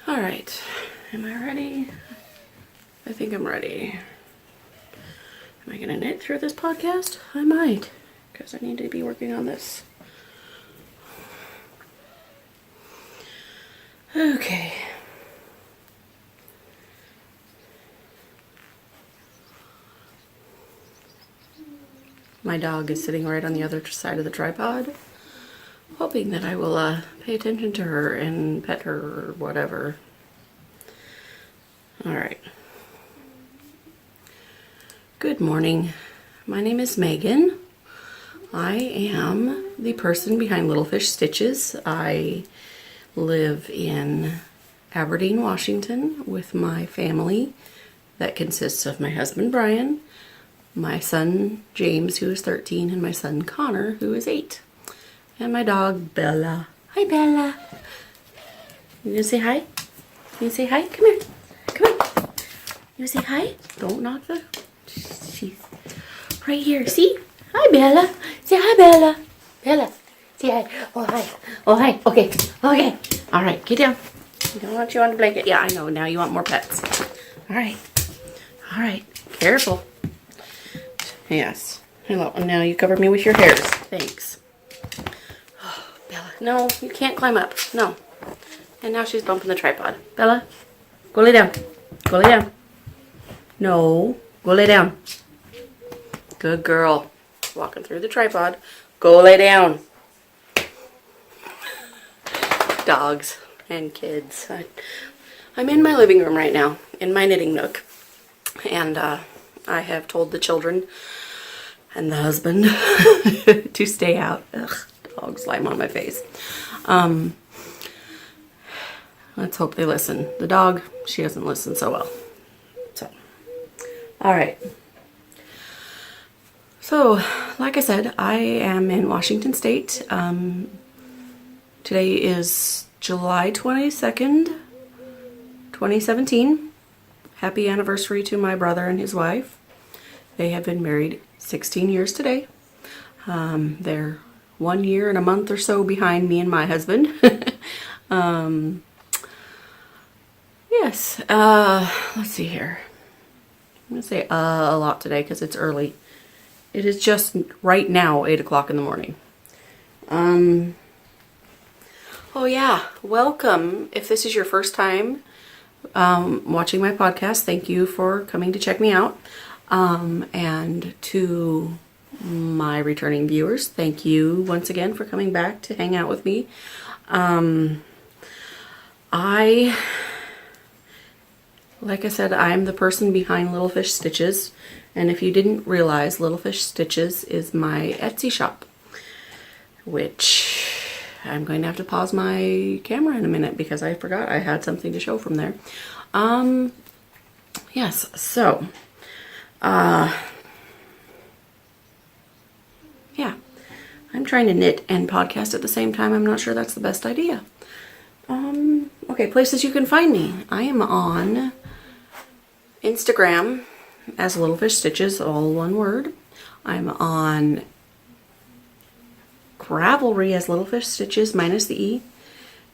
All right, am I ready? I think I'm ready. Am I gonna knit through this podcast? I might, because I need to be working on this. Okay. My dog is sitting right on the other side of the tripod, hoping that I will pay attention to her and pet her or whatever. All right. Good morning. My name is Megan. I am the person behind Little Fish Stitches. I live in Aberdeen, Washington with my family that consists of my husband Brian, my son James, who is 13, and my son Connor, who is 8. And my dog Bella. Hi Bella. You gonna say hi? You gonna say hi? Come here. Come here. You gonna say hi? Don't knock the... She's right here. See? Hi Bella. Say hi Bella. Bella. Say hi. Oh hi. Oh hi. Okay. Okay. All right. Get down. I don't want you on the blanket. Yeah, I know. Now you want more pets. All right. All right. Careful. Yes. Hello. And now you covered me with your hairs. Thanks. Oh, Bella. No, you can't climb up. No. And now she's bumping the tripod. Bella, go lay down. Go lay down. No. Go lay down. Good girl. Walking through the tripod. Go lay down. Dogs and kids. I'm in my living room right now, in my knitting nook. And I have told the children and the husband to stay out. Ugh, dog slime on my face. Let's hope they listen. The dog, she doesn't listen so well. So, all right. So, like I said, I am in Washington State. Today is July 22nd, 2017. Happy anniversary to my brother and his wife. They have been married 16 years today. They're 1 year and a month or so behind me and my husband. Yes, let's see here. I'm going to say a lot today because it's early. It is just right now 8 o'clock in the morning. Oh yeah, welcome. If this is your first time watching my podcast, thank you for coming to check me out. And to my returning viewers, thank you once again for coming back to hang out with me. Like I said, I'm the person behind Little Fish Stitches, and if you didn't realize, Little Fish Stitches is my Etsy shop, which I'm going to have to pause my camera in a minute because I forgot I had something to show from there. Yes, so, yeah, I'm trying to knit and podcast at the same time. I'm not sure that's the best idea. Okay, places you can find me. I am on Instagram as Little Fish Stitches, all one word. I'm on Ravelry as Little Fish Stitches, minus the E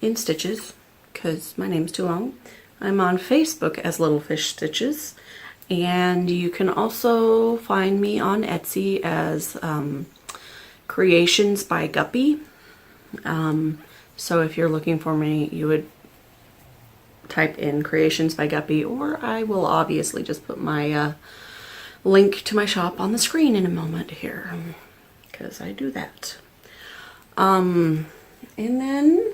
in Stitches, because my name's too long. I'm on Facebook as Little Fish Stitches, and you can also find me on Etsy as Creations by Guppy. So if you're looking for me, you would type in Creations by Guppy, or I will obviously just put my link to my shop on the screen in a moment here, because I do that. And then,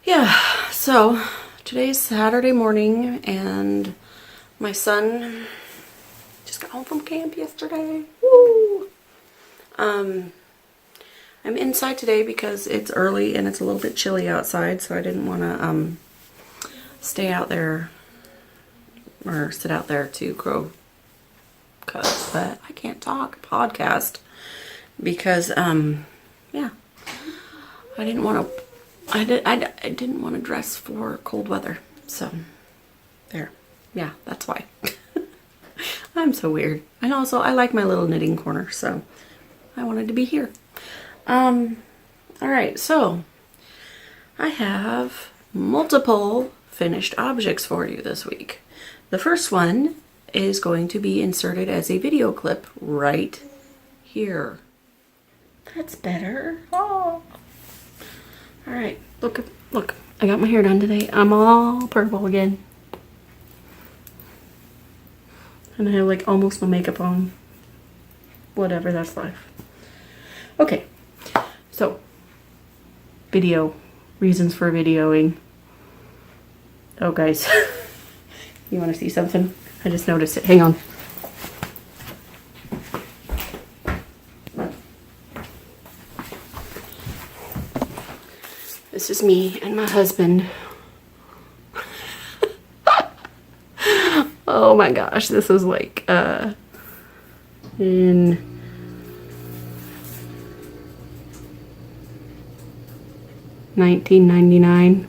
yeah, so today's Saturday morning, and my son just got home from camp yesterday. Woo! I'm inside today because it's early and it's a little bit chilly outside, so I didn't want to stay out there or sit out there to grow cuts, but I can't talk podcast because yeah, I didn't want to dress for cold weather, so there. Yeah, that's why. I'm so weird. And also I like my little knitting corner, so I wanted to be here. Alright, so I have multiple finished objects for you this week. The first one is going to be inserted as a video clip right here. That's better. Oh. All right, look, I got my hair done today. I'm all purple again. And I have like almost no makeup on. Whatever, that's life. Okay, so video, reasons for videoing. Oh guys, you want to see something? I just noticed it. Hang on. This is me and my husband. Oh my gosh, this is like in 1999.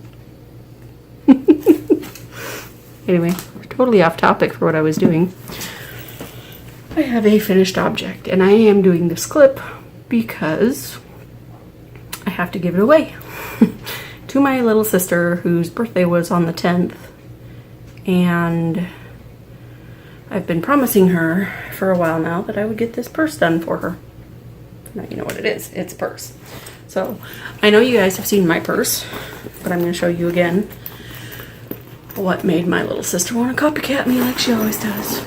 Anyway, totally off topic for what I was doing. I have a finished object and I am doing this clip because I have to give it away to my little sister whose birthday was on the 10th, and I've been promising her for a while now that I would get this purse done for her. Now you know what it is. It's a purse. So I know you guys have seen my purse, but I'm going to show you again what made my little sister want to copycat me like she always does.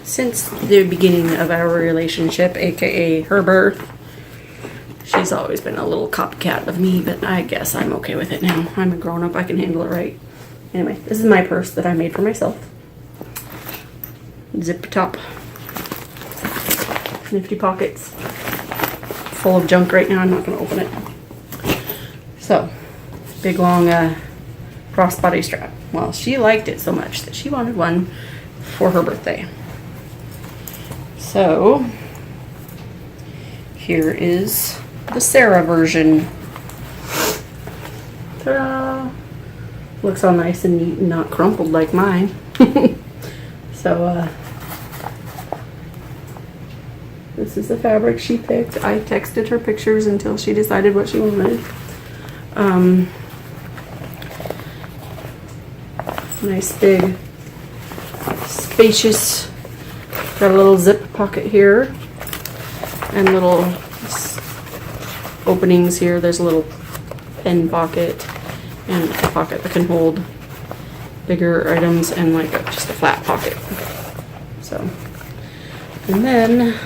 Since the beginning of our relationship, aka her birth, she's always been a little copycat of me, but I guess I'm okay with it now. I'm a grown-up, I can handle it right. Anyway, this is my purse that I made for myself. Zip top. Nifty pockets. Full of junk right now, I'm not going to open it. So, big long crossbody strap. Well, she liked it so much that she wanted one for her birthday. So, here is the Sarah version. Ta-da! Looks all nice and neat and not crumpled like mine. So, this is the fabric she picked. I texted her pictures until she decided what she wanted. Nice big, spacious, got a little zip pocket here and little openings here. There's a little pen pocket and a pocket that can hold bigger items and like just a flat pocket. So, and then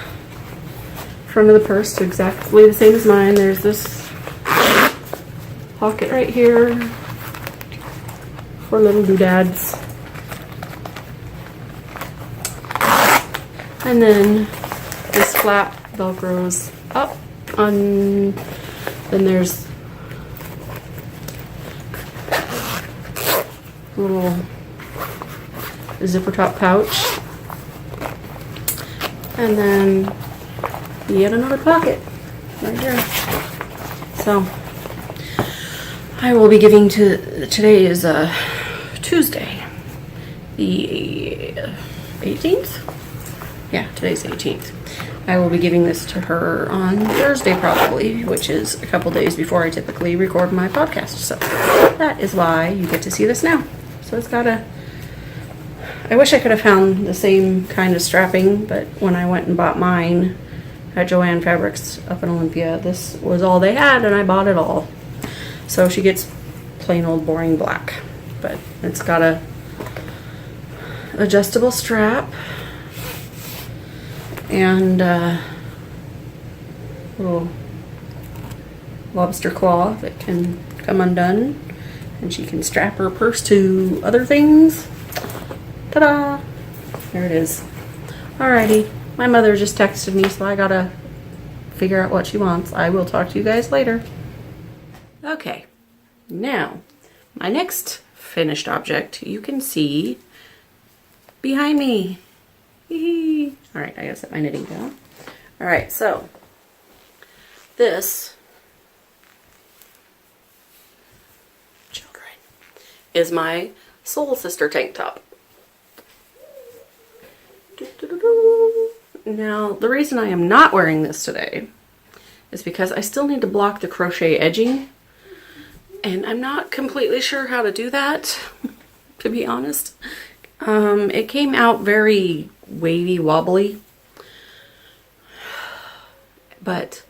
front of the purse, exactly the same as mine. There's this pocket right here for little doodads. And then this flap velcros up on, then there's a little zipper top pouch, and then yet another pocket right here. So I will be giving today is Tuesday, the 18th? Yeah, today's the 18th. I will be giving this to her on Thursday probably, which is a couple days before I typically record my podcast. So that is why you get to see this now. So it's got I wish I could have found the same kind of strapping, but when I went and bought mine at Joann Fabrics up in Olympia, this was all they had and I bought it all. So she gets plain old boring black, but it's got a adjustable strap and little lobster claw that can come undone, and she can strap her purse to other things. Ta-da! There it is. Alrighty, my mother just texted me, so I gotta figure out what she wants. I will talk to you guys later. Okay, now my next finished object you can see behind me. Alright, I gotta set my knitting down. Alright, so this is my Soul Sister tank top. Now, the reason I am not wearing this today is because I still need to block the crochet edging And I'm not completely sure how to do that, to be honest. It came out very wavy, wobbly. But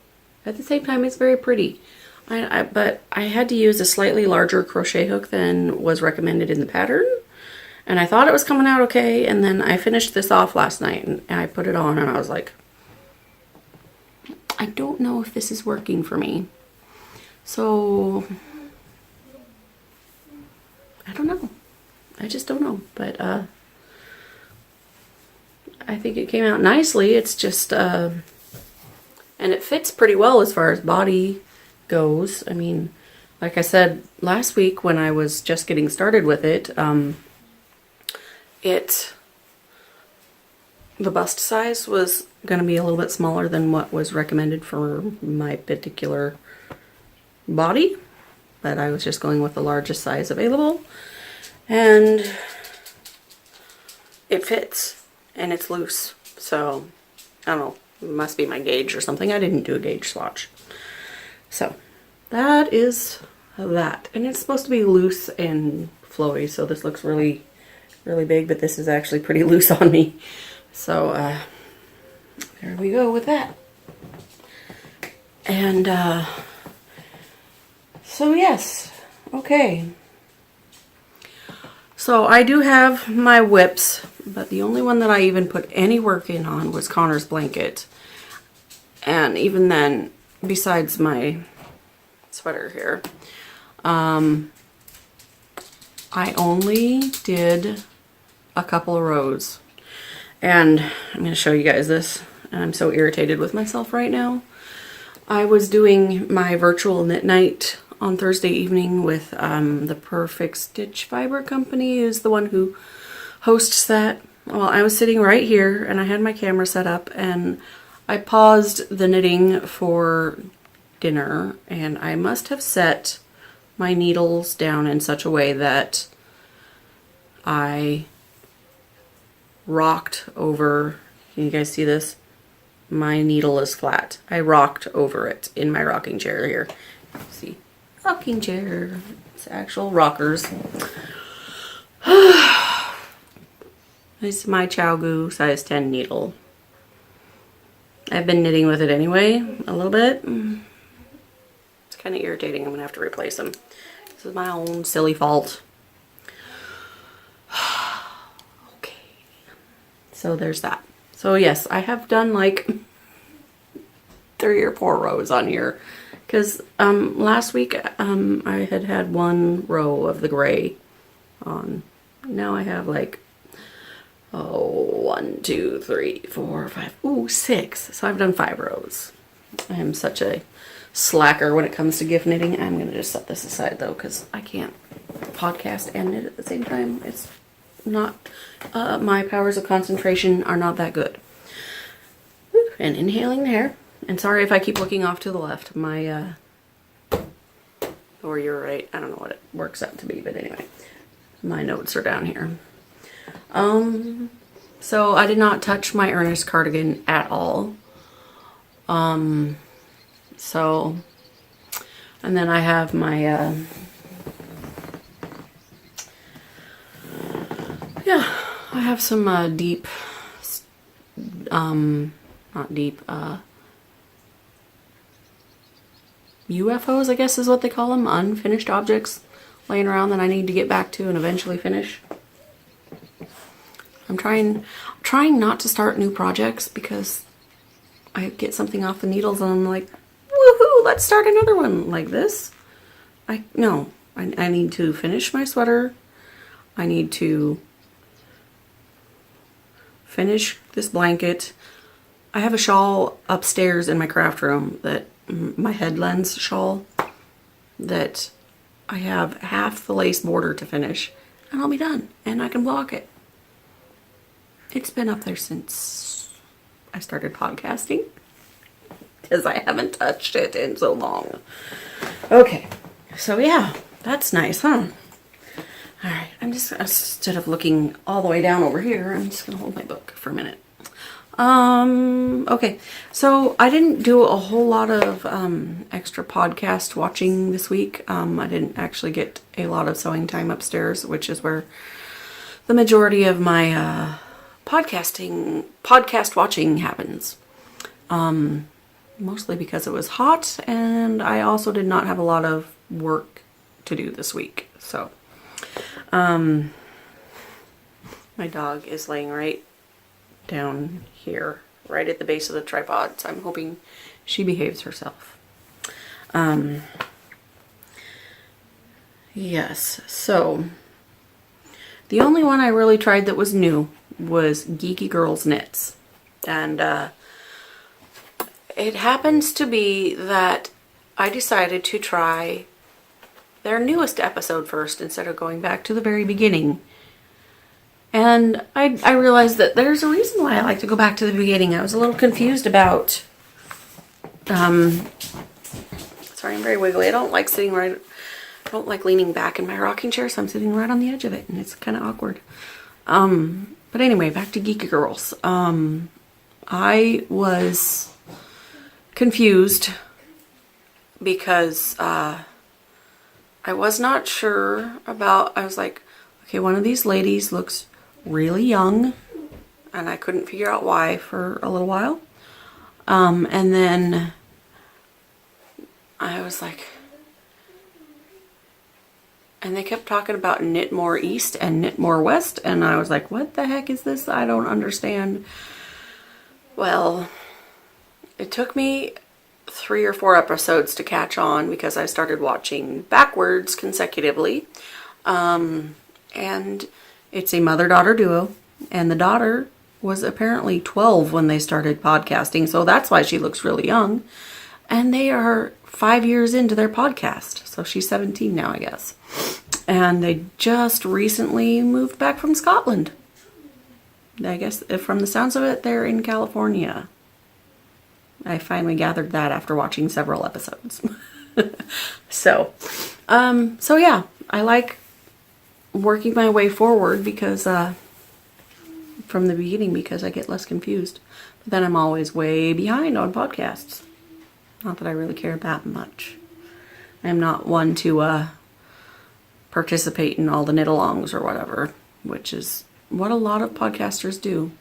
at the same time, it's very pretty. But I had to use a slightly larger crochet hook than was recommended in the pattern. And I thought it was coming out okay. And then I finished this off last night and I put it on and I was like, I don't know if this is working for me. So, I don't know. I just don't know. But I think it came out nicely. It's just, and it fits pretty well as far as body goes. I mean, like I said last week when I was just getting started with it, the bust size was going to be a little bit smaller than what was recommended for my particular body, but I was just going with the largest size available, and it fits and it's loose. So I don't know, it must be my gauge or something. I didn't do a gauge swatch. So that is that, and it's supposed to be loose and flowy, so this looks really big, but this is actually pretty loose on me. So there we go with that. And so yes, okay. So I do have my whips, but the only one that I even put any work in on was Connor's blanket. And even then, besides my sweater here, I only did a couple of rows. And I'm going to show you guys this. And I'm so irritated with myself right now. I was doing my virtual knit night on Thursday evening with the Perfect Stitch Fiber Company, is the one who hosts that. Well, I was sitting right here and I had my camera set up and I paused the knitting for dinner, and I must have set my needles down in such a way that I rocked over. Can you guys see this? My needle is flat. I rocked over it in my rocking chair here. See, rocking chair. It's actual rockers. This is my ChowGoo size 10 needle. I've been knitting with it anyway, a little bit. It's kind of irritating. I'm going to have to replace them. This is my own silly fault. Okay. So there's that. So yes, I have done like 3 or 4 rows on here. Because last week I had 1 row of the gray on. Now I have like, 1, 2, 3, 4, 5, 6. So I've done 5 rows. I am such a slacker when it comes to gift knitting. I'm going to just set this aside though, because I can't podcast and knit at the same time. It's not, my powers of concentration are not that good. And inhaling there. And sorry if I keep looking off to the left. My, or you're right. I don't know what it works out to be, but anyway. My notes are down here. So I did not touch my Ernest cardigan at all. So, and then I have my, yeah, I have some, deep, not deep, UFOs, I guess is what they call them, unfinished objects laying around that I need to get back to and eventually finish. I'm trying not to start new projects because I get something off the needles and I'm like, woohoo, let's start another one like this. I need to finish my sweater. I need to finish this blanket. I have a shawl upstairs in my craft room, that my headlands shawl, that I have half the lace border to finish and I'll be done and I can block it. It's been up there since I started podcasting because I haven't touched it in so long. Okay, so yeah, that's nice, huh? Alright, I'm just, instead of looking all the way down over here, I'm just going to hold my book for a minute. Okay, so I didn't do a whole lot of extra podcast watching this week. I didn't actually get a lot of sewing time upstairs, which is where the majority of my podcast watching happens. Mostly because it was hot, and I also did not have a lot of work to do this week. So, my dog is laying right down here, right at the base of the tripod, so I'm hoping she behaves herself. Yes, so the only one I really tried that was new was Geeky Girls Knits, and it happens to be that I decided to try their newest episode first instead of going back to the very beginning. And I realized that there's a reason why I like to go back to the beginning. I was a little confused about, sorry, I'm very wiggly. I don't like leaning back in my rocking chair, so I'm sitting right on the edge of it, and it's kind of awkward. But anyway, back to Geeky Girls. I was confused because, I was not sure about, I was like, okay, one of these ladies looks really young, and I couldn't figure out why for a little while. And then I was like, and they kept talking about knit more east and knit more west, and I was like, what the heck is this? I don't understand. Well, it took me 3 or 4 episodes to catch on because I started watching backwards consecutively. And it's a mother-daughter duo, and the daughter was apparently 12 when they started podcasting, so that's why she looks really young. And they are 5 years into their podcast, so she's 17 now, I guess. And they just recently moved back from Scotland. I guess from the sounds of it, they're in California. I finally gathered that after watching several episodes. So yeah, I like working my way forward because from the beginning, because I get less confused. But then I'm always way behind on podcasts. Not that I really care that much. I'm not one to participate in all the knit-alongs or whatever, which is what a lot of podcasters do.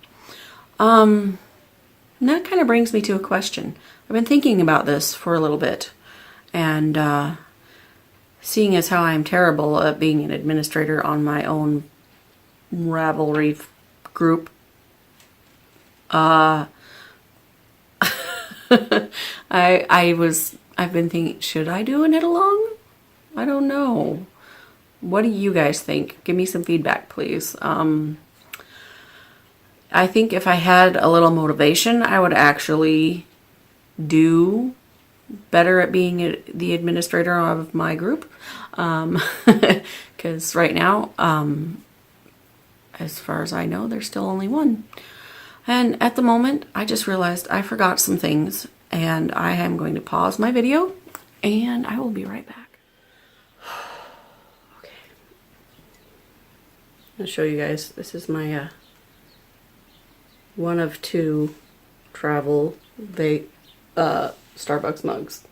And that kind of brings me to a question. I've been thinking about this for a little bit, and seeing as how I'm terrible at being an administrator on my own Ravelry group, I've been thinking, should I do a knit along? I don't know. What do you guys think? Give me some feedback, please. I think if I had a little motivation, I would actually do better at being the administrator of my group. Because right now, as far as I know, there's still only one. And at the moment, I just realized I forgot some things, and I am going to pause my video, and I will be right back. Okay. I'll show you guys. This is my one of 2 travel Starbucks mugs.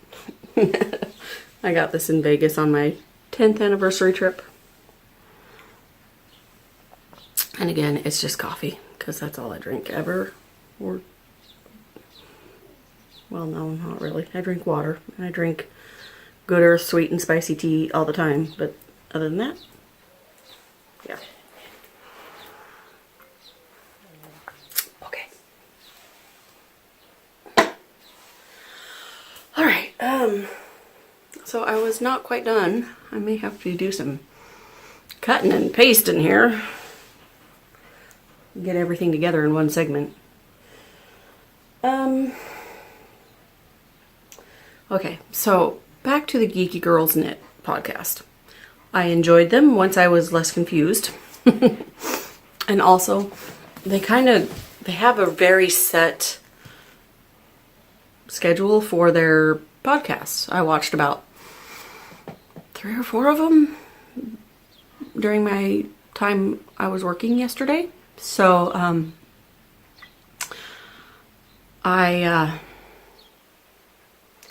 I got this in Vegas on my 10th anniversary trip. And again, it's just coffee, because that's all I drink ever. Or, well, no, not really. I drink water, and I drink Good Earth sweet and spicy tea all the time. But other than that, yeah. Okay. Alright, so I was not quite done. I may have to do some cutting and pasting here. Get everything together in one segment. Okay, so back to the Geeky Girls Knit podcast. I enjoyed them once I was less confused. And also, they have a very set schedule for their podcasts. I watched about 3 or 4 of them during my time I was working yesterday. So,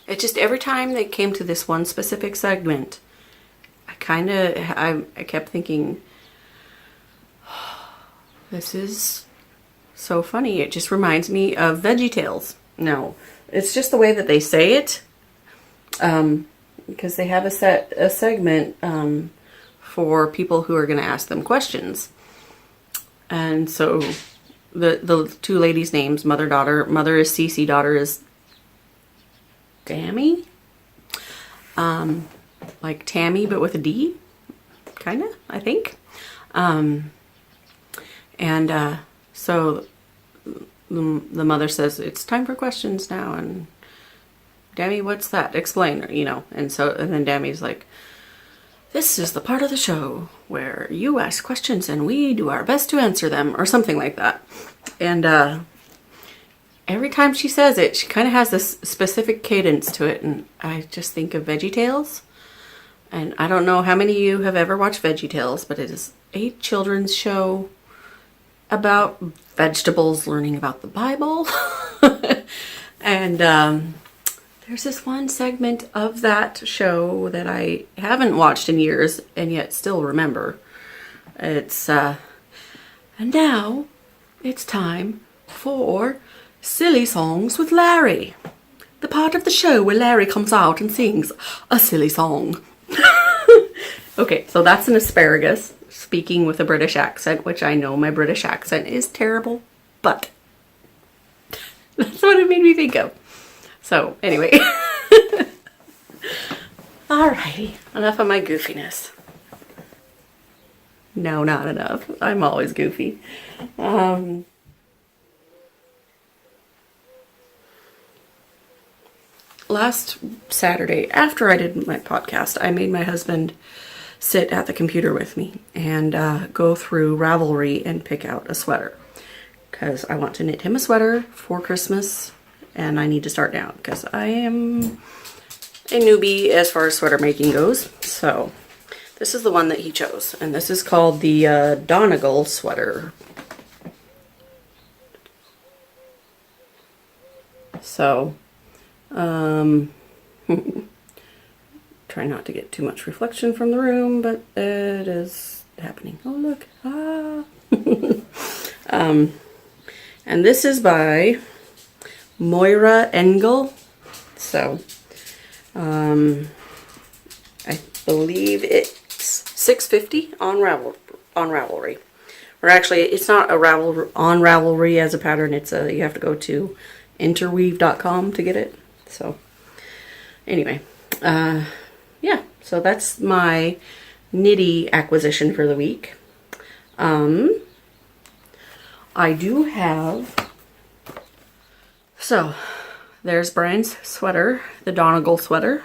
it just, every time they came to this one specific segment, I kept thinking, this is so funny. It just reminds me of VeggieTales. No, it's just the way that they say it. Because they have a segment for people who are going to ask them questions. And so the two ladies' names, mother, daughter. Mother is Cece, daughter is Tammy. Like Tammy, but with a D, kind of, I think. So the mother says, it's time for questions now, and Dammy, what's that? Explain, you know. And then Dammy's like, this is the part of the show where you ask questions and we do our best to answer them, or something like that. And every time she says it, she kind of has this specific cadence to it, and I just think of VeggieTales. And I don't know how many of you have ever watched VeggieTales, but it is a children's show about vegetables, learning about the Bible. And there's this one segment of that show that I haven't watched in years and yet still remember. It's, and now it's time for Silly Songs with Larry. The part of the show where Larry comes out and sings a silly song. Okay, so that's an asparagus speaking with a British accent, which I know my British accent is terrible, but that's what it made me think of. So, anyway. Alrighty, enough of my goofiness. No, not enough. I'm always goofy. Last Saturday, after I did my podcast, I made my husband sit at the computer with me and go through Ravelry and pick out a sweater. Because I want to knit him a sweater for Christmas, and I need to start now because I am a newbie as far as sweater making goes. So this is the one that he chose, and this is called the Donegal Sweater. So, try not to get too much reflection from the room, but it is happening. Oh, look. Ah. And this is by Moira Engel. So, I believe it's $6.50 on Ravelry. Or actually, it's not on Ravelry as a pattern. It's you have to go to interweave.com to get it. So, anyway, yeah. So that's my nitty acquisition for the week. I do have. So, there's Brian's sweater, the Donegal Sweater.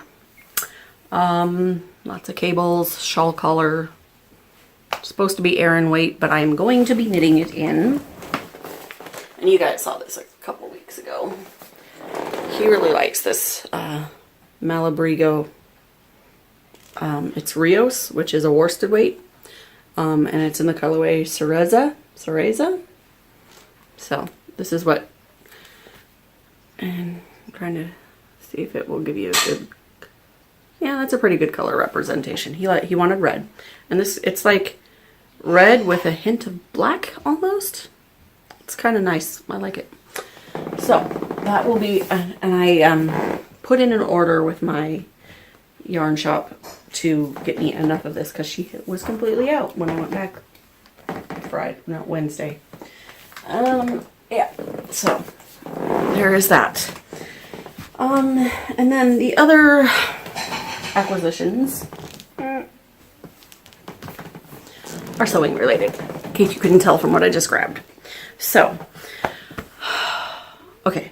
Lots of cables, shawl collar. Supposed to be Aran weight, but I'm going to be knitting it in. And you guys saw this a couple weeks ago. He really likes this Malabrigo. It's Rios, which is a worsted weight. And it's in the colorway Cereza. So, this is what... And I'm trying to see if it will give you a good... Yeah, that's a pretty good color representation. He wanted red. And this, it's like red with a hint of black almost. It's kind of nice. I like it. So, that will be... And I put in an order with my yarn shop to get me enough of this because she was completely out when I went back Wednesday. Yeah, so there is that. And then the other acquisitions are sewing related, in case you couldn't tell from what I just grabbed. So, okay.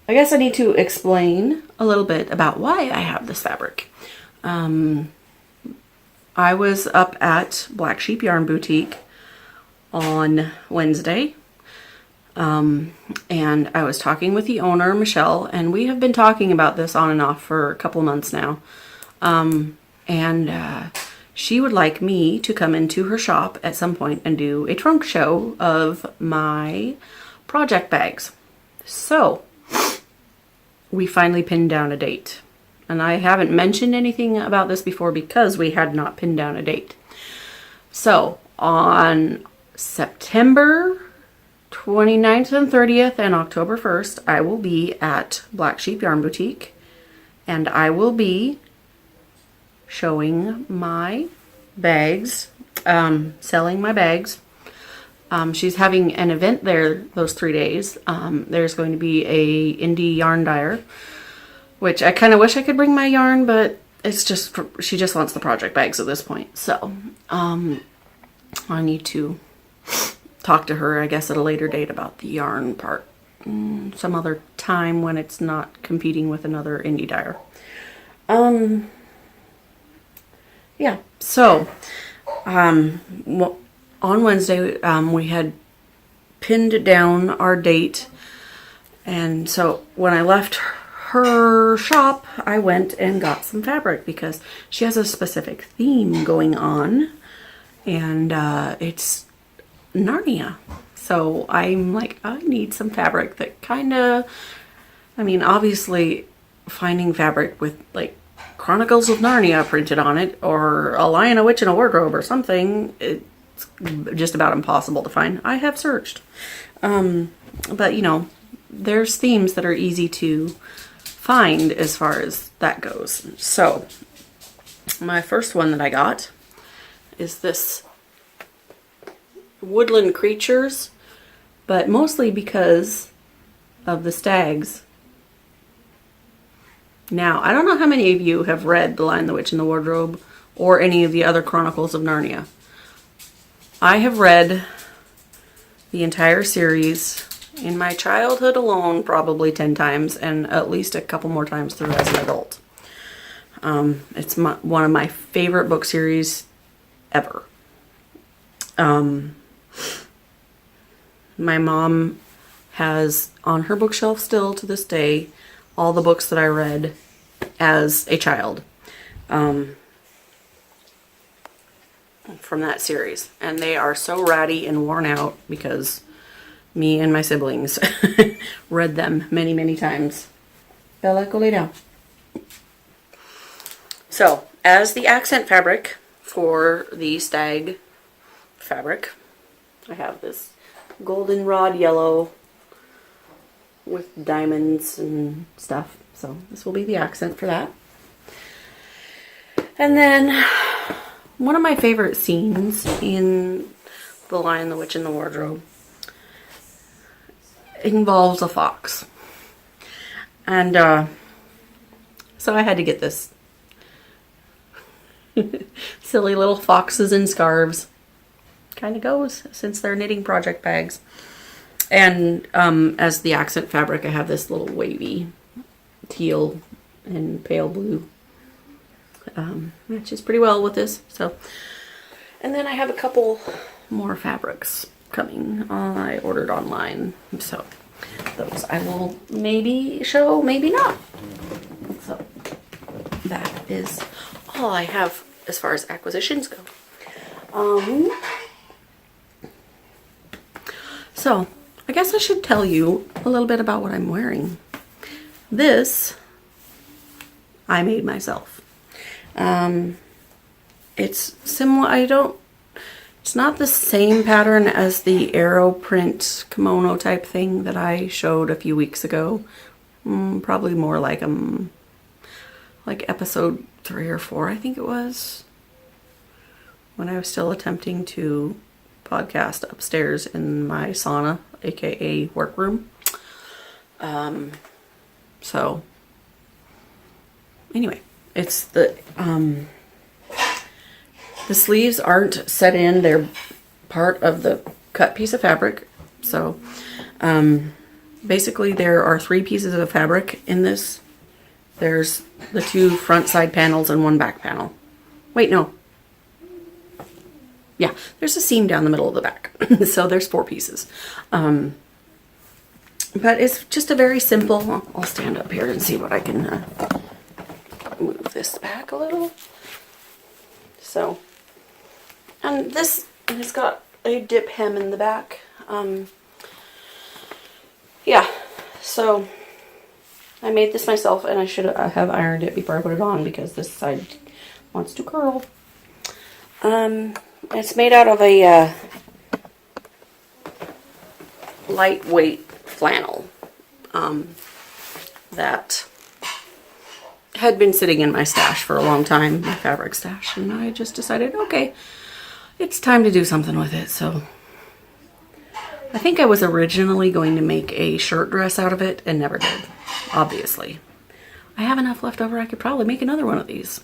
I guess I need to explain a little bit about why I have this fabric. I was up at Black Sheep Yarn Boutique on Wednesday, and I was talking with the owner, Michelle, and we have been talking about this on and off for a couple months now. She would like me to come into her shop at some point and do a trunk show of my project bags. So, we finally pinned down a date. And I haven't mentioned anything about this before because we had not pinned down a date. So on September 29th and 30th and October 1st, I will be at Black Sheep Yarn Boutique, and I will be showing my bags, selling my bags. She's having an event there those 3 days. There's going to be a indie yarn dyer, which I kind of wish I could bring my yarn, but it's just, she just wants the project bags at this point. So, I need to talk to her, I guess, at a later date about the yarn part. Some other time when it's not competing with another indie dyer. Yeah, so, on Wednesday, we had pinned down our date, and so when I left her shop, I went and got some fabric because she has a specific theme going on, and it's Narnia. So I'm like, I need some fabric that kind of, I mean, obviously finding fabric with like Chronicles of Narnia printed on it, or A Lion, a Witch, and a Wardrobe or something, it's just about impossible to find. I have searched. But you know, there's themes that are easy to find as far as that goes. So my first one that I got is this Woodland Creatures, but mostly because of the stags. Now, I don't know how many of you have read The Lion, the Witch, and the Wardrobe or any of the other Chronicles of Narnia. I have read the entire series in my childhood alone probably 10 times, and at least a couple more times through as an adult. It's one of my favorite book series ever. My mom has on her bookshelf still to this day all the books that I read as a child from that series, and they are so ratty and worn out because me and my siblings read them many, many times. Bella, go lay down. So, as the accent fabric for the stag fabric, I have this goldenrod yellow with diamonds and stuff. So this will be the accent for that. And then one of my favorite scenes in The Lion, the Witch, and the Wardrobe involves a fox. And so I had to get this. Silly little foxes in scarves. Kind of goes since they're knitting project bags. And as the accent fabric, I have this little wavy teal and pale blue. Matches pretty well with this. So, and then I have a couple more fabrics coming. I ordered online, so those I will maybe show, maybe not. So that is all I have as far as acquisitions go. So I guess I should tell you a little bit about what I'm wearing. This I made myself. It's similar. It's not the same pattern as the arrow print kimono type thing that I showed a few weeks ago. Probably more like episode 3 or 4, I think it was, when I was still attempting to podcast upstairs in my sauna, aka workroom. So anyway, it's the sleeves aren't set in, they're part of the cut piece of fabric. So basically there are 3 pieces of fabric in this. There's the 2 front side panels and 1 back panel. Wait, no. Yeah, there's a seam down the middle of the back. So there's 4 pieces. But it's just a very simple, I'll stand up here and see what I can move this back a little. So, and this has got a dip hem in the back. Yeah, so I made this myself, and I should have ironed it before I put it on because this side wants to curl. It's made out of a lightweight flannel that had been sitting in my stash for a long time, my fabric stash, and I just decided, okay, it's time to do something with it. So I think I was originally going to make a shirt dress out of it and never did, obviously. I have enough left over, I could probably make another one of these.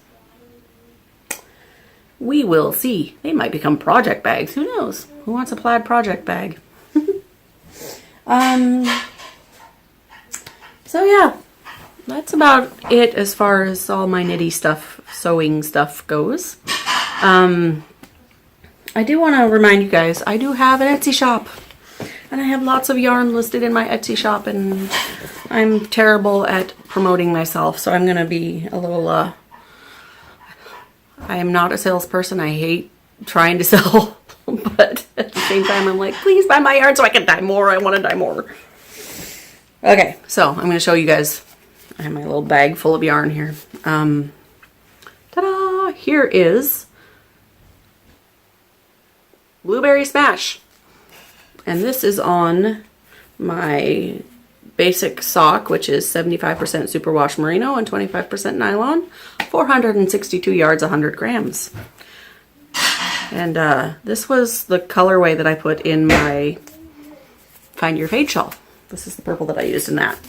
We will see. They might become project bags. Who knows? Who wants a plaid project bag? So yeah, that's about it as far as all my nitty stuff, sewing stuff goes. I do want to remind you guys, I do have an Etsy shop. And I have lots of yarn listed in my Etsy shop, and I'm terrible at promoting myself, so I'm going to be a little, I am not a salesperson. I hate trying to sell, but at the same time, I'm like, please buy my yarn so I can dye more. I want to dye more. Okay, so I'm going to show you guys. I have my little bag full of yarn here. Ta-da! Here is Blueberry Smash. And this is on my basic sock, which is 75% superwash merino and 25% nylon, 462 yards, 100 grams. And this was the colorway that I put in my Find Your Fade shawl. This is the purple that I used in that.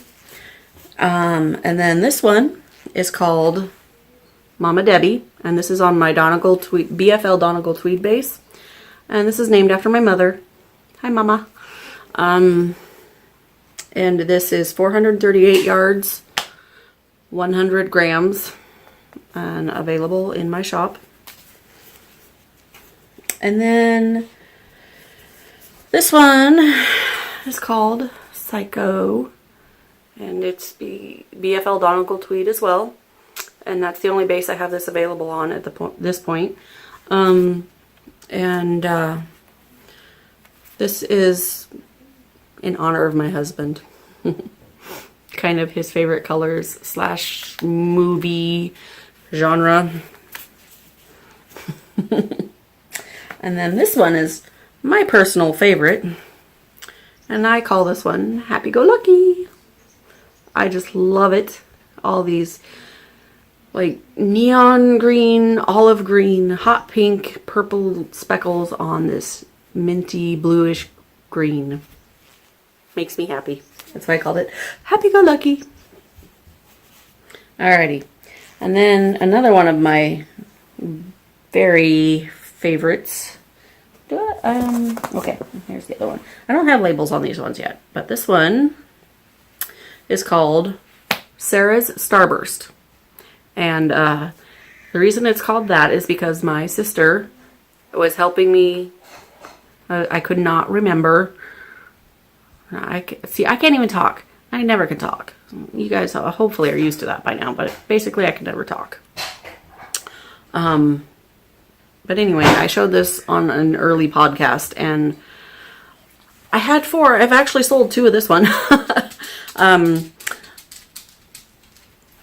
And then this one is called Mama Debbie, and this is on my Donegal tweed, BFL Donegal tweed base. And this is named after my mother. Hi, Mama. And this is 438 yards, 100 grams, and available in my shop. And then this one is called Psycho, and it's BFL Donegal tweed as well. And that's the only base I have this available on at this point. This is in honor of my husband. Kind of his favorite colors / movie genre. And then this one is my personal favorite. And I call this one Happy Go Lucky. I just love it. All these like neon green, olive green, hot pink, purple speckles on this minty bluish green. Makes me happy. That's why I called it Happy Go Lucky. Alrighty. And then another one of my very favorites. Okay, here's the other one. I don't have labels on these ones yet, but this one is called Sarah's Starburst. And the reason it's called that is because my sister was helping me. I could not remember. I can't even talk. I never can talk. You guys hopefully are used to that by now, but basically I can never talk. But anyway, I showed this on an early podcast, and I had 4. I've actually sold 2 of this one.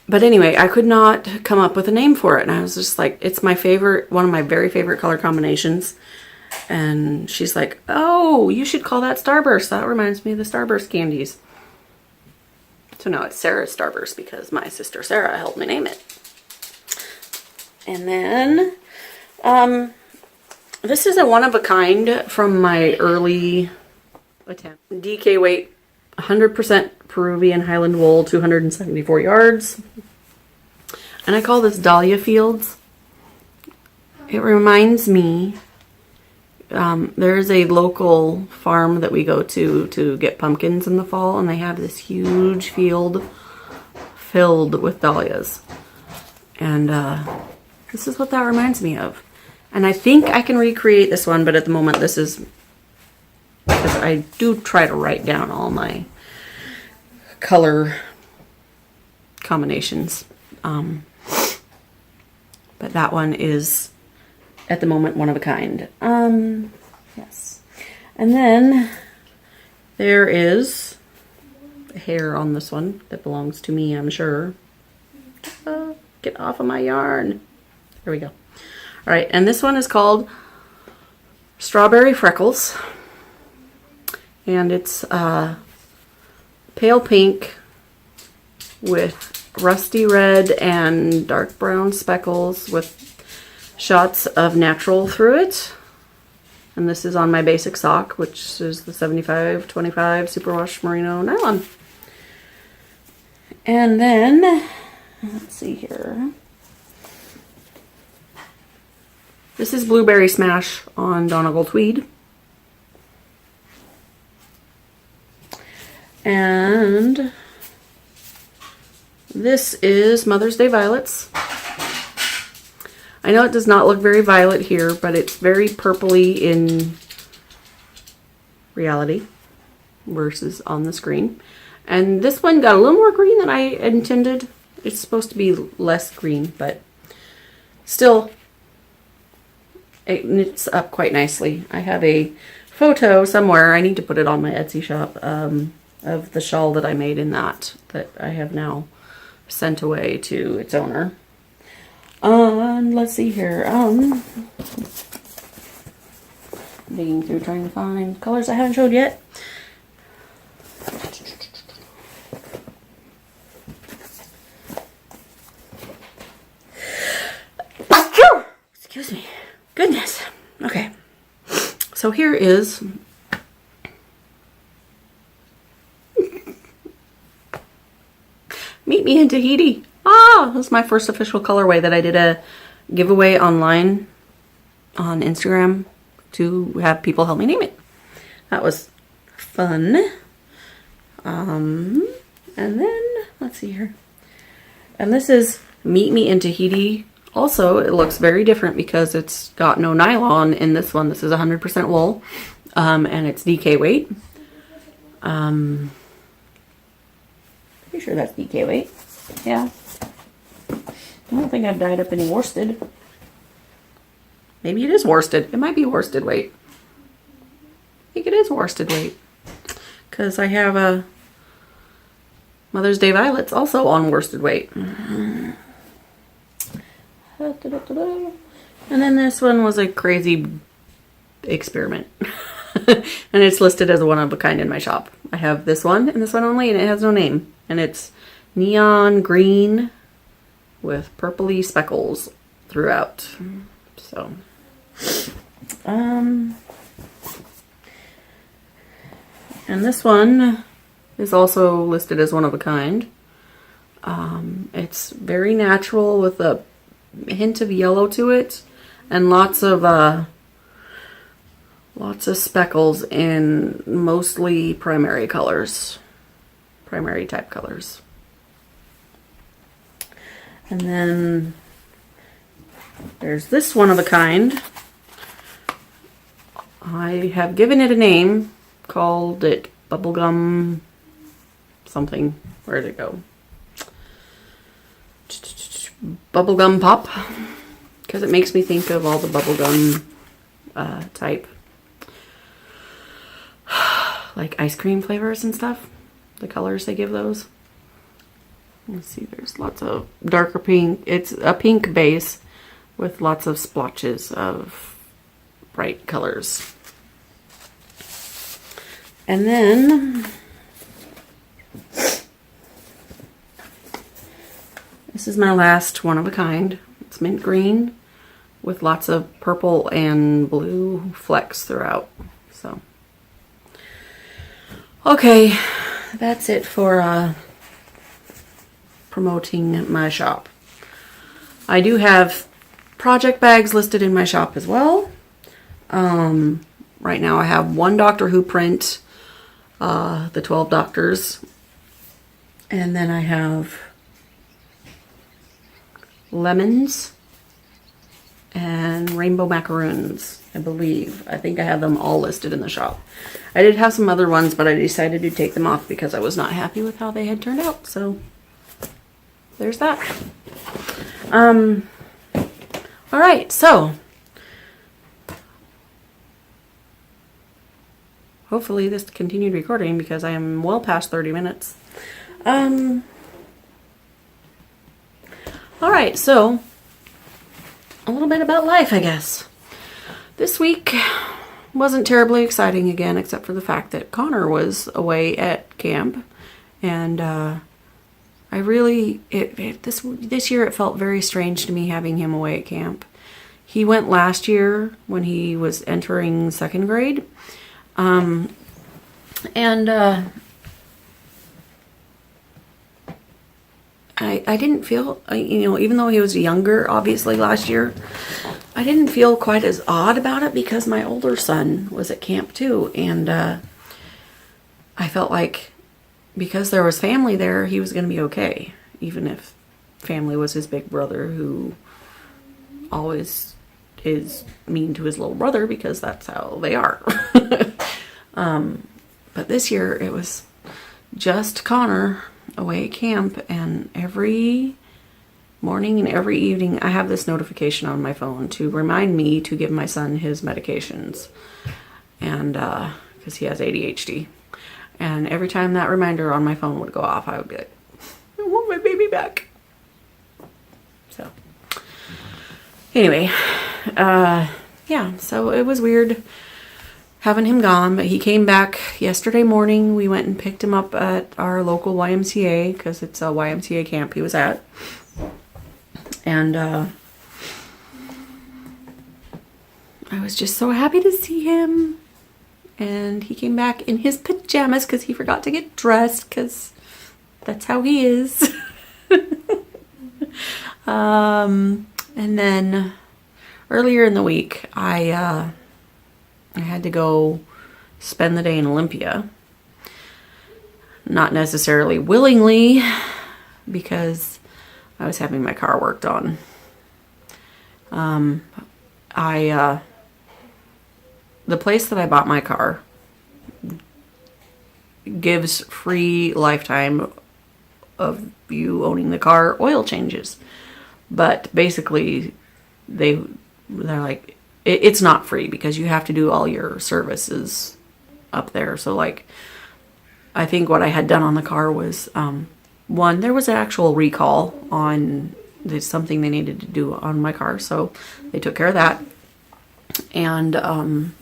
But anyway, I could not come up with a name for it, and I was just like, it's my favorite, one of my very favorite color combinations. And she's like, oh, you should call that Starburst. That reminds me of the Starburst candies. So now it's Sarah's Starburst because my sister Sarah helped me name it. And then, this is a one-of-a-kind from my early attempt. DK weight, 100% Peruvian Highland wool, 274 yards. And I call this Dahlia Fields. It reminds me, there's a local farm that we go to get pumpkins in the fall, and they have this huge field filled with dahlias. And this is what that reminds me of. And I think I can recreate this one, but at the moment this is, because I do try to write down all my color combinations. But that one is, at the moment, one of a kind. Yes. And then there is hair on this one that belongs to me, I'm sure. Get off of my yarn. There we go. All right, and this one is called Strawberry Freckles. And it's pale pink with rusty red and dark brown speckles with shots of natural through it. And this is on my basic sock, which is the 75-25 superwash merino nylon. And then, let's see here. This is Blueberry Smash on Donegal tweed. And this is Mother's Day Violets. I know it does not look very violet here, but it's very purpley in reality versus on the screen. And this one got a little more green than I intended. It's supposed to be less green, but still, it knits up quite nicely. I have a photo somewhere, I need to put it on my Etsy shop, of the shawl that I made in that I have now sent away to its owner. Let's see here. Digging through trying to find colors I haven't showed yet. Excuse me. Goodness. Okay. So here is Meet Me in Tahiti. This is my first official colorway that I did a giveaway online on Instagram to have people help me name it. That was fun. And then, let's see here. And this is Meet Me in Tahiti. Also, it looks very different because it's got no nylon in this one. This is 100% wool. And it's DK weight. Pretty sure that's DK weight. Yeah. I don't think I've dyed up any worsted. Maybe it is worsted. It might be worsted weight. I think it is worsted weight. Because I have a Mother's Day Violets also on worsted weight. And then this one was a crazy experiment. And it's listed as one of a kind in my shop. I have this one and this one only, and it has no name. And it's neon green with purpley speckles throughout. So, and this one is also listed as one of a kind. It's very natural with a hint of yellow to it, and lots of speckles in mostly primary colors, primary type colors. And then there's this one of a kind. I have given it a name, called it Bubblegum something. Where did it go? Bubblegum Pop, because it makes me think of all the bubblegum type, like ice cream flavors and stuff, the colors they give those. Let's see, there's lots of darker pink. It's a pink base with lots of splotches of bright colors. And then this is my last one of a kind. It's mint green with lots of purple and blue flecks throughout. So, okay, that's it for promoting my shop. I do have project bags listed in my shop as well. Right now I have one Doctor Who print, the 12 Doctors, and then I have lemons and rainbow macaroons, I believe. I think I have them all listed in the shop. I did have some other ones, but I decided to take them off because I was not happy with how they had turned out. So there's that. All right, so hopefully this continued recording because I am well past 30 minutes. Alright, so a little bit about life, I guess. This week wasn't terribly exciting again, except for the fact that Connor was away at camp. And I really, this year it felt very strange to me having him away at camp. He went last year when he was entering second grade. I didn't feel, even though he was younger, obviously, last year, I didn't feel quite as odd about it because my older son was at camp too. And I felt like because there was family there, he was going to be okay. Even if family was his big brother, who always is mean to his little brother because that's how they are. But this year it was just Connor away at camp, and every morning and every evening I have this notification on my phone to remind me to give my son his medications, and because he has ADHD. And every time that reminder on my phone would go off, I would be like, I want my baby back. So anyway, yeah, so it was weird having him gone, but he came back yesterday morning. We went and picked him up at our local YMCA because it's a YMCA camp he was at. And I was just so happy to see him. And he came back in his pajamas because he forgot to get dressed because that's how he is. And then earlier in the week, I had to go spend the day in Olympia. Not necessarily willingly, because I was having my car worked on. The place that I bought my car gives free lifetime of you owning the car oil changes. But basically, they're like, it's not free because you have to do all your services up there. So like, I think what I had done on the car was, one, there was an actual recall on something they needed to do on my car. So they took care of that. And I'm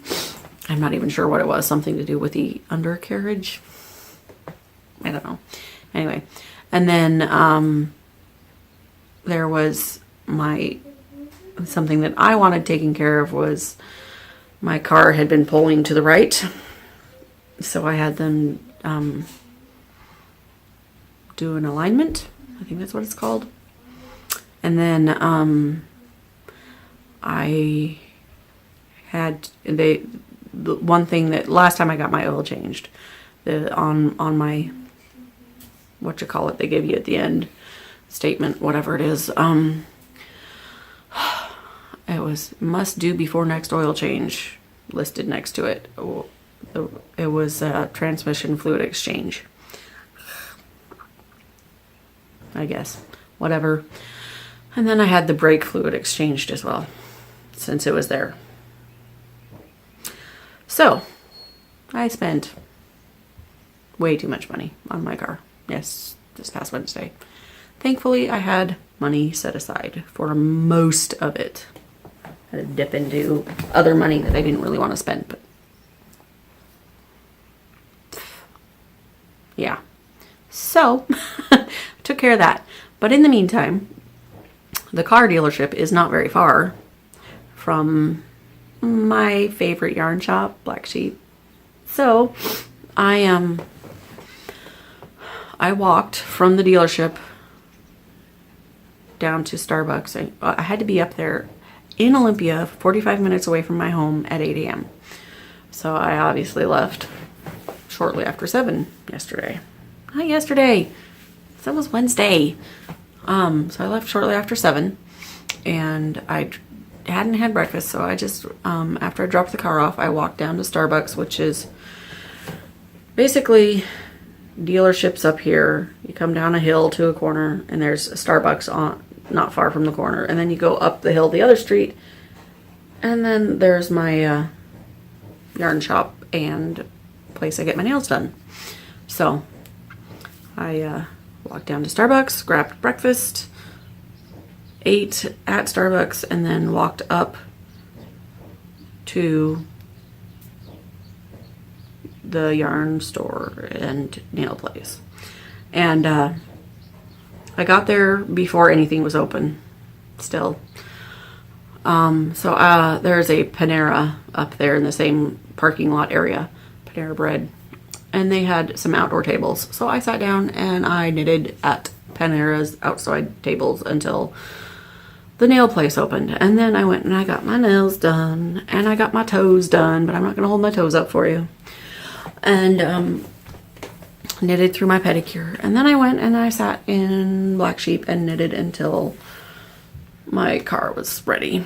not even sure what it was. Something to do with the undercarriage. I don't know. Anyway. And then there was something that I wanted taken care of was my car had been pulling to the right. So I had them do an alignment. I think that's what it's called. And then I had the one thing that last time I got my oil changed, on my they give you at the end statement, whatever it is, it was must do before next oil change listed next to it. It was transmission fluid exchange, I guess, whatever. And then I had the brake fluid exchanged as well, since it was there. So, I spent way too much money on my car. Yes, this past Wednesday. Thankfully, I had money set aside for most of it. I had to dip into other money that I didn't really want to spend, but yeah. So, took care of that. But in the meantime, the car dealership is not very far from my favorite yarn shop, Black Sheep. So I walked from the dealership down to Starbucks. I had to be up there in Olympia, 45 minutes away from my home at 8 a.m. So I obviously left shortly after 7 yesterday. Not yesterday. That was Wednesday. So I left shortly after 7, and I hadn't had breakfast, so I just, after I dropped the car off, I walked down to Starbucks, which is basically dealerships up here. You come down a hill to a corner, and there's a Starbucks not far from the corner, and then you go up the hill the other street, and then there's my yarn shop and place I get my nails done. So I walked down to Starbucks, grabbed breakfast, ate at Starbucks, and then walked up to the yarn store and nail place. And I got there before anything was open still. So there's a Panera up there in the same parking lot area, Panera Bread, and they had some outdoor tables. So I sat down and I knitted at Panera's outside tables until the nail place opened. And then I went and I got my nails done and I got my toes done, but I'm not going to hold my toes up for you. And knitted through my pedicure. And then I went and I sat in Black Sheep and knitted until my car was ready,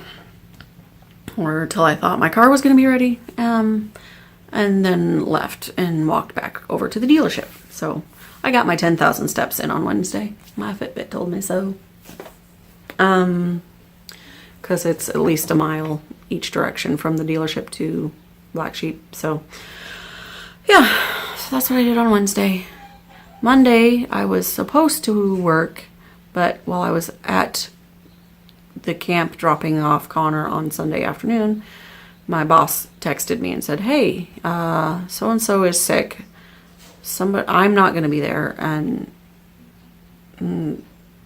or till I thought my car was going to be ready, and then left and walked back over to the dealership. So I got my 10,000 steps in on Wednesday. My Fitbit told me so. Because it's at least a mile each direction from the dealership to Black Sheep. So yeah, so that's what I did on Wednesday. Monday I was supposed to work, but while I was at the camp dropping off Connor on Sunday afternoon, my boss texted me and said, hey, so-and-so is sick. I'm not going to be there, and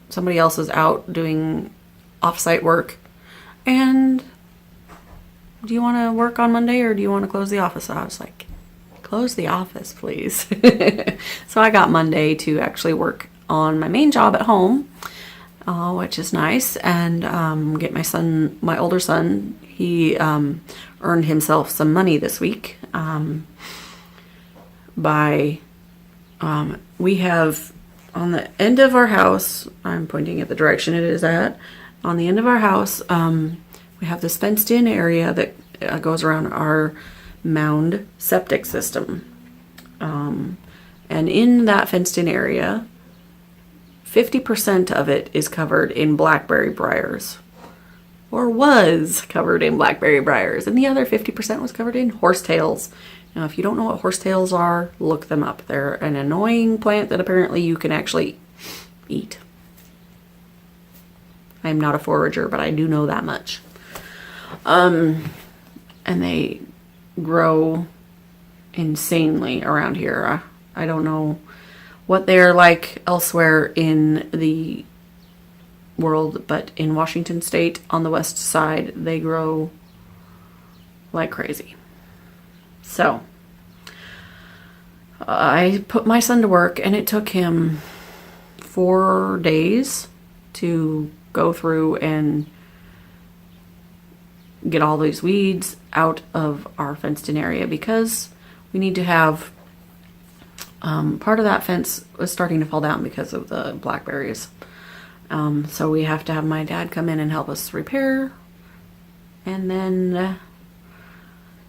somebody else is out doing off-site work. And do you want to work on Monday, or do you want to close the office? I was like, close the office, please. So I got Monday to actually work on my main job at home, which is nice, and get my older son, he earned himself some money this week we have on the end of our house, I'm pointing at the direction it is at, on the end of our house, we have this fenced in area that goes around our mound septic system. And in that fenced in area, 50% of it is covered in blackberry briars, or was covered in blackberry briars, and the other 50% was covered in horsetails. Now, if you don't know what horsetails are, look them up. They're an annoying plant that apparently you can actually eat. I'm not a forager, but I do know that much. And they grow insanely around here. I don't know what they're like elsewhere in the world, but in Washington State on the west side, they grow like crazy. So I put my son to work, and it took him 4 days to go through and get all these weeds out of our fenced-in area, because we need to have part of that fence was starting to fall down because of the blackberries. So we have to have my dad come in and help us repair. And then,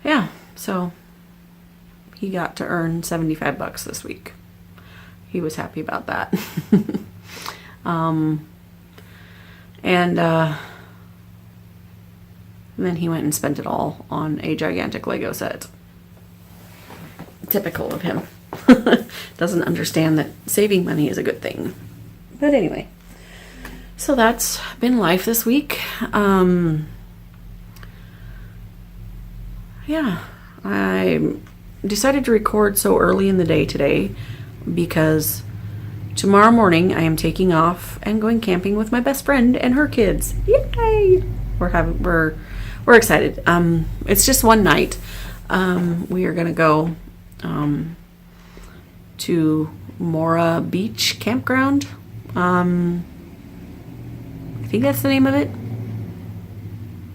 yeah, so he got to earn $75 this week. He was happy about that. And then he went and spent it all on a gigantic Lego set. Typical of him. Doesn't understand that saving money is a good thing. But anyway, so that's been life this week. Yeah, I decided to record so early in the day today because tomorrow morning I am taking off and going camping with my best friend and her kids. Yay! We're excited. It's just one night. We are gonna go to Mora Beach Campground. I think that's the name of it.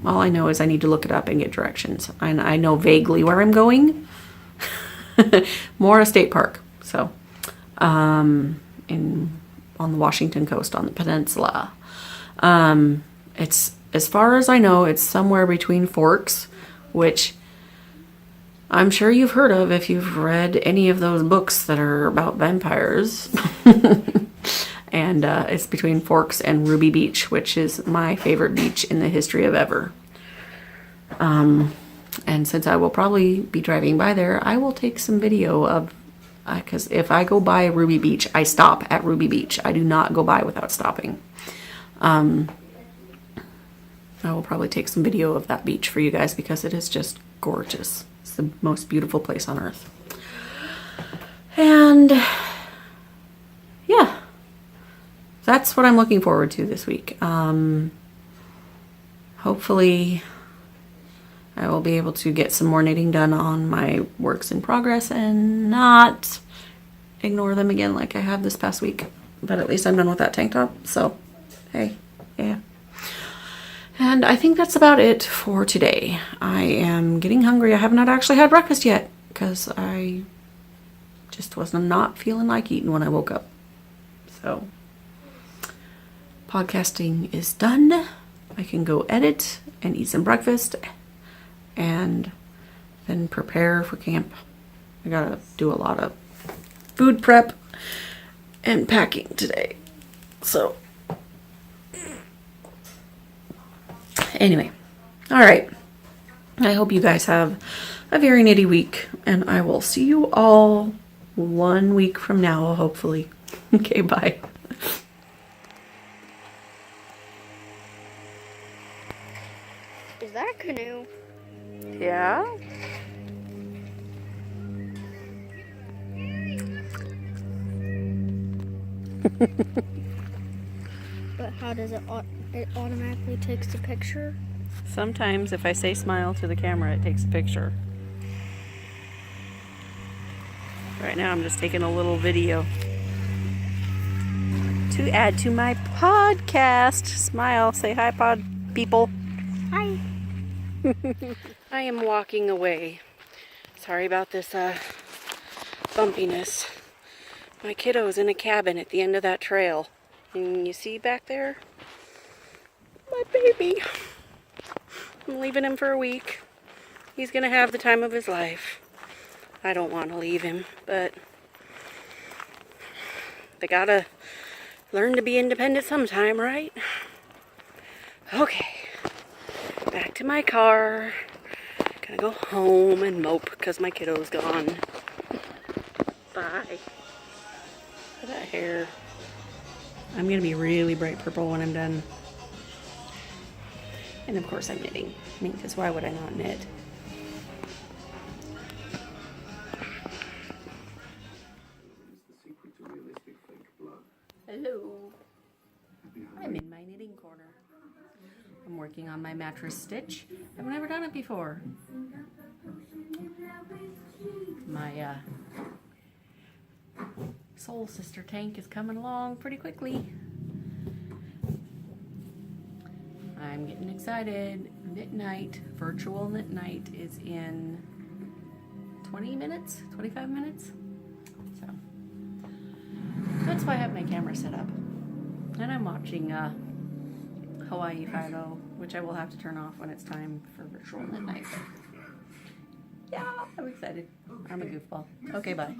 All I know is I need to look it up and get directions. And I know vaguely where I'm going. Mora State Park. So, on the Washington coast, on the peninsula. It's, as far as I know, it's somewhere between Forks, which I'm sure you've heard of if you've read any of those books that are about vampires. And it's between Forks and Ruby Beach, which is my favorite beach in the history of ever. And since I will probably be driving by there, I will take some video of, because if I go by Ruby Beach, I stop at Ruby Beach. I do not go by without stopping. I will probably take some video of that beach for you guys because it is just gorgeous. It's the most beautiful place on earth. And yeah, that's what I'm looking forward to this week. Hopefully I will be able to get some more knitting done on my works in progress and not ignore them again like I have this past week. But at least I'm done with that tank top. So, hey, yeah. And I think that's about it for today. I am getting hungry. I have not actually had breakfast yet because I just was not feeling like eating when I woke up. So, podcasting is done. I can go edit and eat some breakfast and then prepare for camp. I gotta do a lot of food prep and packing today. So, anyway, all right. I hope you guys have a very knitty week, and I will see you all 1 week from now, hopefully. Okay, bye. Is that a canoe? Yeah? But how does it automatically takes the picture? Sometimes if I say smile to the camera, it takes a picture. Right now I'm just taking a little video to add to my podcast. Smile, say hi, pod people. Hi. I am walking away. Sorry about this bumpiness. My kiddo's in a cabin at the end of that trail. And you see back there? My baby. I'm leaving him for a week. He's gonna have the time of his life. I don't want to leave him, but they gotta learn to be independent sometime, right? Okay. Back to my car. Gonna go home and mope because my kiddo's gone. Bye. Look at that hair. I'm gonna be really bright purple when I'm done. And of course I'm knitting. I mean, because why would I not knit? Hello. I'm in my knitting corner. I'm working on my mattress stitch. I've never done it before. My Soul Sister tank is coming along pretty quickly. I'm getting excited. Knit night, virtual knit night is in 20 minutes, 25 minutes. So that's why I have my camera set up. And I'm watching Hawaii 5-0, which I will have to turn off when it's time for virtual knit night. Yeah, I'm excited. I'm a goofball. Okay, bye.